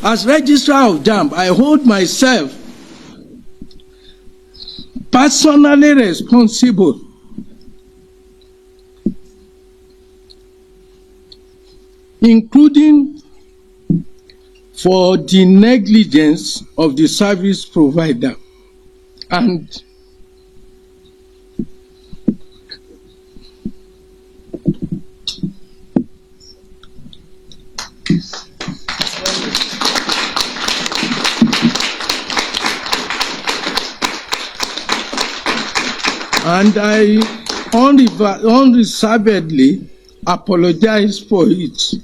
As registrar of JAMB, I hold myself personally responsible including for the negligence of the service provider and I unreservedly apologize for it.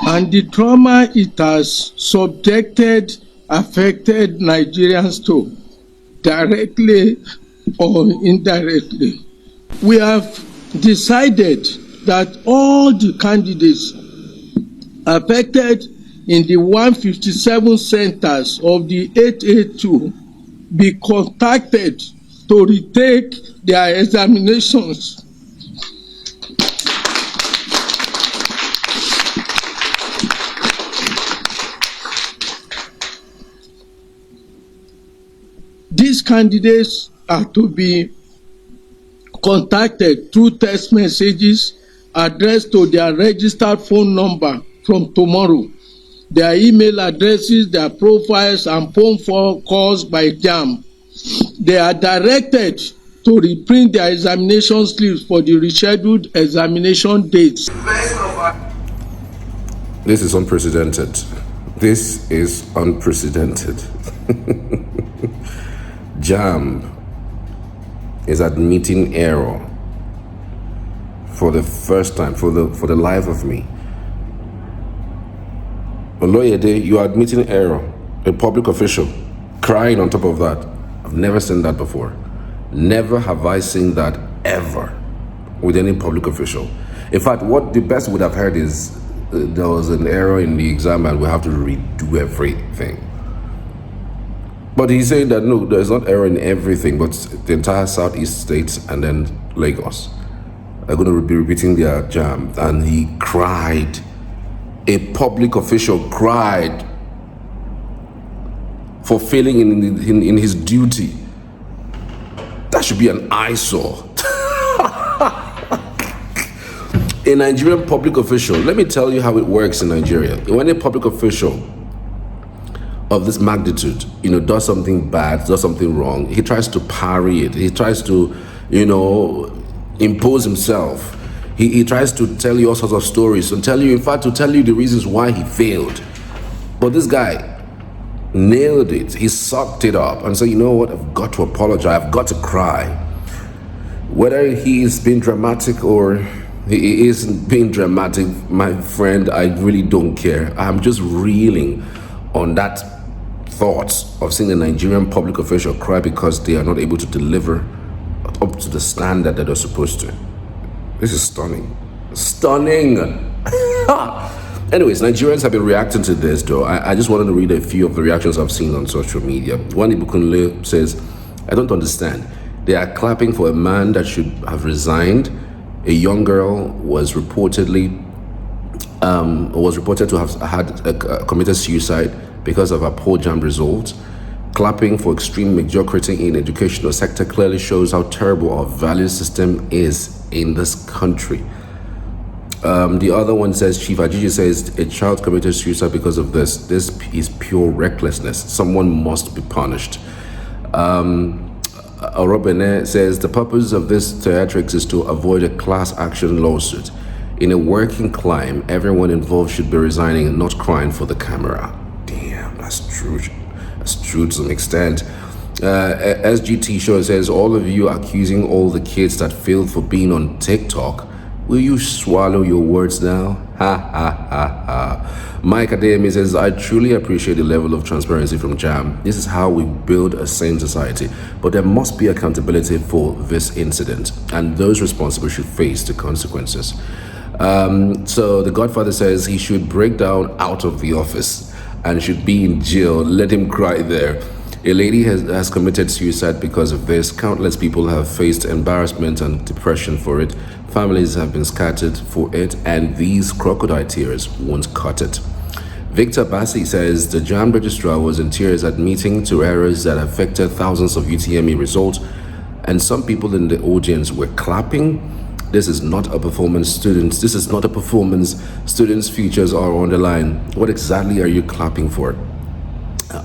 And the trauma it has affected Nigerians to, directly or indirectly. We have decided that all the candidates affected in the 157 centers of the 882 be contacted to retake their examinations. These candidates are to be contacted through text messages addressed to their registered phone number from tomorrow, their email addresses, their profiles, and phone calls by JAMB. They are directed to reprint their examination slips for the rescheduled examination dates. This is unprecedented. This is unprecedented. JAMB is admitting error for the first time, for the life of me. Oloyede, you are admitting error. A public official crying on top of that. I've never seen that before. Never have I seen that ever with any public official. In fact, what the best would have heard is there was an error in the exam and we have to redo everything. But he's saying that no, there's not error in everything, but the entire Southeast states and then Lagos are going to be repeating their JAMB. And he cried. A public official cried for failing in his duty. That should be an eyesore. A Nigerian public official, let me tell you how it works in Nigeria. When a public official of this magnitude, does something bad, does something wrong, he tries to parry it. He tries to, impose himself. He tries to tell you all sorts of stories and tell you the reasons why he failed. But this guy nailed it. He sucked it up and said, you know what, I've got to apologize. I've got to cry. Whether he is being dramatic or he isn't being dramatic, my friend, I really don't care. I'm just reeling on that thought of seeing a Nigerian public official cry because they are not able to deliver up to the standard that they're supposed to. This is stunning. Stunning! Anyways, Nigerians have been reacting to this though. I just wanted to read a few of the reactions I've seen on social media. One Ibukunle says, I don't understand. They are clapping for a man that should have resigned. A young girl was reported to have had committed suicide because of her poor JAMB results. Clapping for extreme mediocrity in educational sector clearly shows how terrible our value system is in this country. The other one says, Chief Ajiji says, a child committed suicide because of this. This is pure recklessness. Someone must be punished. Orobene says, the purpose of this theatrics is to avoid a class action lawsuit. In a working climb, everyone involved should be resigning and not crying for the camera. Damn, that's true. That's true to some extent. SGT Show says, all of you accusing all the kids that failed for being on TikTok, will you swallow your words now? Ha ha ha ha. Mike Adeyemi says, I truly appreciate the level of transparency from JAMB. This is how we build a sane society. But there must be accountability for this incident, and those responsible should face the consequences. So the Godfather says he should break down out of the office. and should be in jail. Let him cry there. A lady has committed suicide because of this. Countless people have faced embarrassment and depression for it. Families have been scattered for it, and these crocodile tears won't cut it. Victor Bassi says the JAMB registrar was in tears admitting to errors that affected thousands of UTME results, and some people in the audience were clapping. This is not a performance, students. This is not a performance. Students' futures are on the line. What exactly are you clapping for?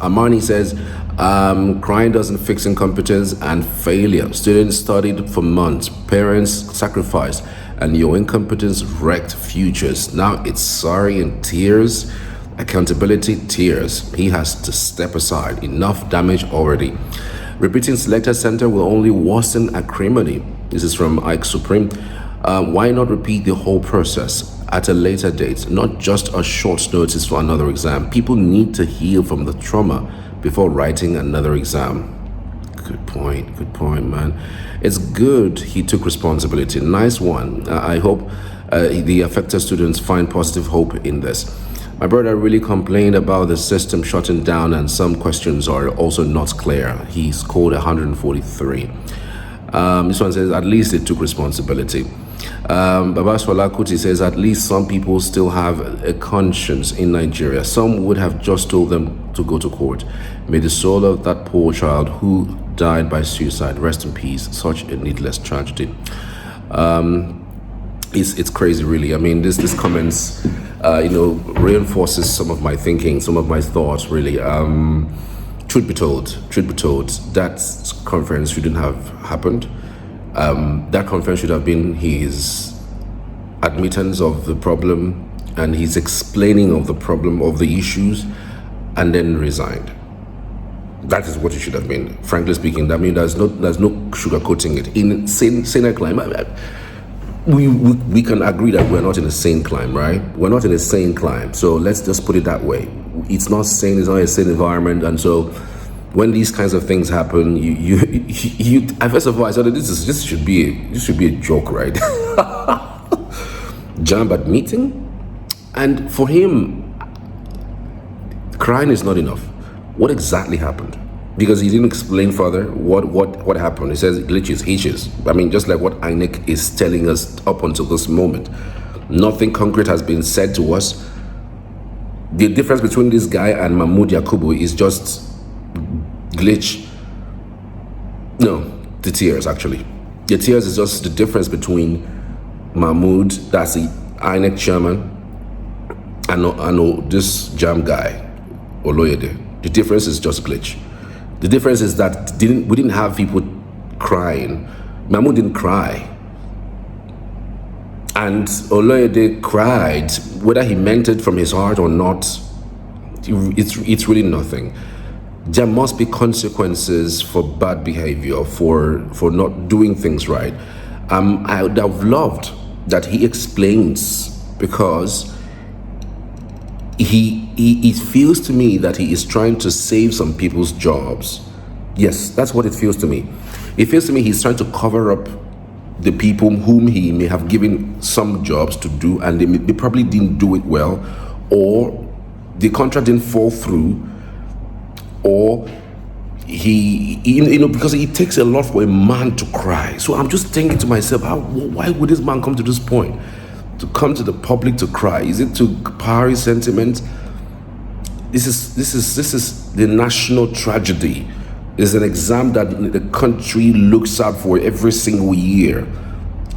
Amani says, crying doesn't fix incompetence and failure. Students studied for months, parents sacrificed, and your incompetence wrecked futures. Now it's sorry and tears. Accountability, tears. He has to step aside. Enough damage already. Repeating selector center will only worsen acrimony. This is from Ike Supreme. Why not repeat the whole process at a later date, not just a short notice for another exam? People need to heal from the trauma before writing another exam. Good point, man. It's good he took responsibility. Nice one. I hope the affected students find positive hope in this. My brother really complained about the system shutting down, and some questions are also not clear. He scored 143. This one says, at least it took responsibility. Babaswala Kuti says, at least some people still have a conscience in Nigeria. Some would have just told them to go to court. May the soul of that poor child who died by suicide rest in peace. Such a needless tragedy. It's crazy, really. I mean, this comments, reinforces some of my thinking, some of my thoughts, really. Truth be told, that conference shouldn't have happened. That conference should have been his admittance of the problem and his explaining of the problem, of the issues, and then resigned. That is what it should have been. Frankly speaking, I mean, there's no sugarcoating it. In sane climate, we can agree that we're not in a sane climb, right? We're not in a sane climb. So let's just put it that way. It's not sane, it's not a sane environment. And so when these kinds of things happen, you first of all, I said that this should be a joke, right? JAMB at meeting. And for him, crying is not enough. What exactly happened? Because he didn't explain further what happened. He says glitches, hitches. I mean, just like what INEC is telling us up until this moment. Nothing concrete has been said to us. The difference between this guy and Mahmoud Yakubu is just glitch. No, the tears, actually. The tears is just the difference between Mahmoud, that's the INEC chairman, and this JAMB guy, Oloyede. The difference is just glitch. The difference is that we didn't have people crying. Mahmoud didn't cry. And Oloyede cried, whether he meant it from his heart or not, it's really nothing. There must be consequences for bad behavior, for not doing things right. I would have loved that he explains, because it feels to me that he is trying to save some people's jobs. Yes, that's what it feels to me. It feels to me he's trying to cover up the people whom he may have given some jobs to do, and they probably didn't do it well, or the contract didn't fall through, or because it takes a lot for a man to cry. So I'm just thinking to myself, why would this man come to this point? To come to the public to cry? Is it to power his sentiment? This is the national tragedy. It's an exam that the country looks out for every single year,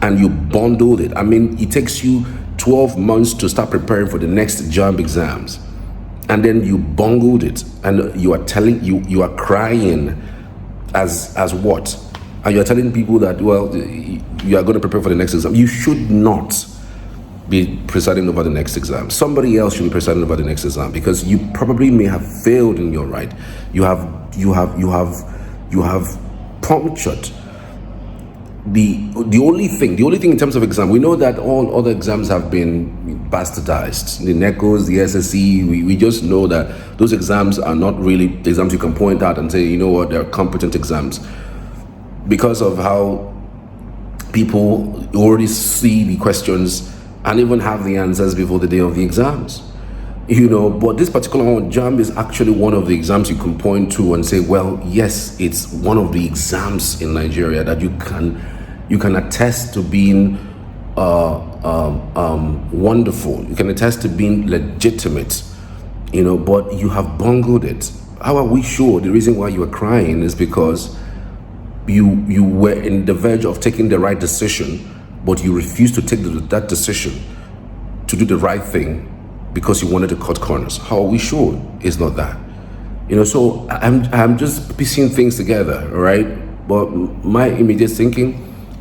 and you bundled it. I mean, it takes you 12 months to start preparing for the next JAMB exams, and then you bungled it, and you are crying as what? And you are telling people that, well, you are going to prepare for the next exam. You should not be presiding over the next exam. Somebody else should be presiding over the next exam, because you probably may have failed in your right. You have punctured the only thing in terms of exam. We know that all other exams have been bastardized. The NECOs, the SSE, we just know that those exams are not really exams you can point out and say, you know what, they're competent exams, because of how people already see the questions and even have the answers before the day of the exams. You know, but this particular one, JAMB, is actually one of the exams you can point to and say, well, yes, it's one of the exams in Nigeria that you can attest to being wonderful. You can attest to being legitimate, you know, but you have bungled it. How are we sure the reason why you are crying is because you were in the verge of taking the right decision, but you refused to take that decision to do the right thing because you wanted to cut corners? How are we sure it's not that? You know, so I'm just piecing things together, all right? But my immediate thinking,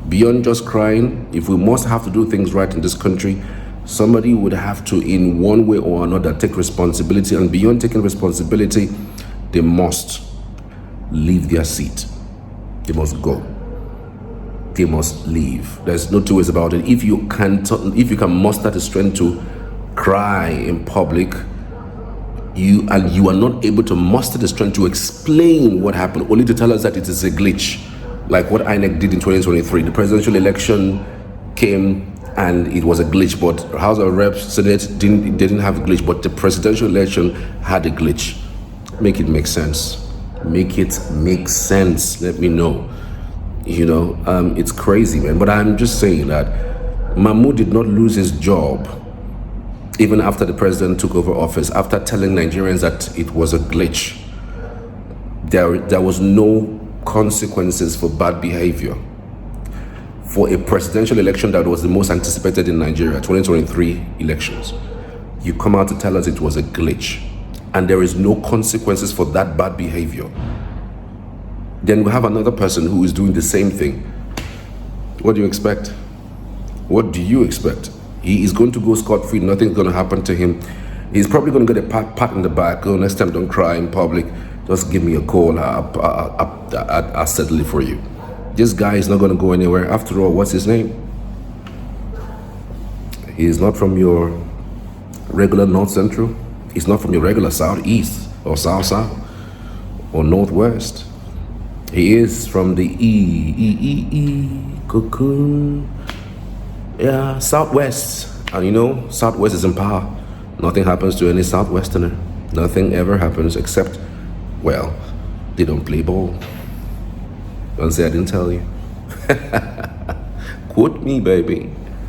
beyond just crying, if we must have to do things right in this country, somebody would have to, in one way or another, take responsibility. And beyond taking responsibility, they must leave their seat. They must go. They must leave. There's no two ways about it. If you can muster the strength to cry in public, you are not able to muster the strength to explain what happened, only to tell us that it is a glitch, like what INEC did in 2023. The presidential election came and it was a glitch, but House of Reps, Senate didn't have a glitch, but the presidential election had a glitch. Make it make sense. Make it make sense. Let me know. You know, it's crazy, man. But I'm just saying that Mahmoud did not lose his job even after the president took over office, after telling Nigerians that it was a glitch. There was no consequences for bad behavior. For a presidential election that was the most anticipated in Nigeria, 2023 elections, you come out to tell us it was a glitch, and there is no consequences for that bad behavior. Then we have another person who is doing the same thing. What do you expect? What do you expect? He is going to go scot-free. Nothing's going to happen to him. He's probably going to get a pat in the back. Oh, next time don't cry in public. Just give me a call. I'll settle it for you. This guy is not going to go anywhere. After all, what's his name? He is not from your regular North Central. He's not from your regular Southeast or South or Northwest. He is from the cocoon. Yeah, Southwest. And you know, Southwest is in power. Nothing happens to any Southwesterner. Nothing ever happens except, well, they don't play ball. Don't say I didn't tell you. Quote me, baby.